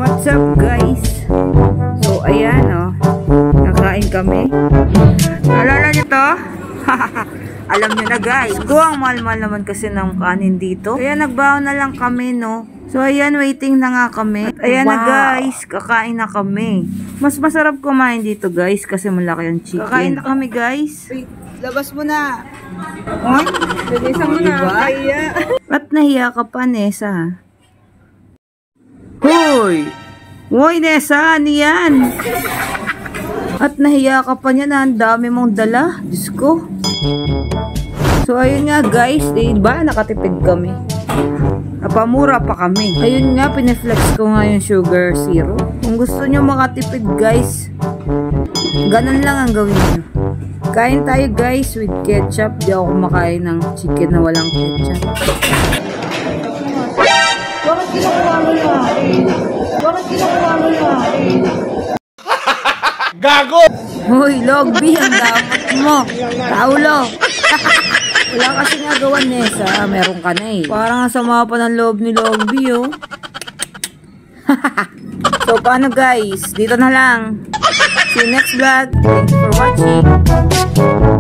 What's up guys? So ayan nakain kami. Alala nyo to? Alam nyo na guys. Ang mahal-mahal naman kasi ng kanin dito. Kaya nagbaon na lang kami So ayan, waiting na nga kami. At ayan na guys, kakain na kami. Mas masarap kumain dito guys kasi malaki ang chicken. Kakain na kami guys. Wait, labas mo na. Oy, linisan mo na. Kaya. At nahiya ka pa, Nessa. Hoy! Hoy, Nessa, ano yan? At nahiya ka pa niya na ang dami mong dala. Diyos ko. So ayun nga guys, diba nakatipid kami. Napamura pa kami. Ayun nga, pineflex ko nga yung sugar zero. Kung gusto nyo makatipid guys, ganun lang ang gawin nyo. Kain tayo guys with ketchup. Di ako kumakain ng chicken na walang ketchup. Bakit kinukuha mo na? Bakit kinukuha mo na? Gago! Hoy, Logby, ang dapat mo. Taulo. Wala kasi nga gawan, Nessa. Meron ka na eh. Parang sama pa ng loob ni Logby, So, paano guys? Dito na lang. See you next vlog. Thank you for watching.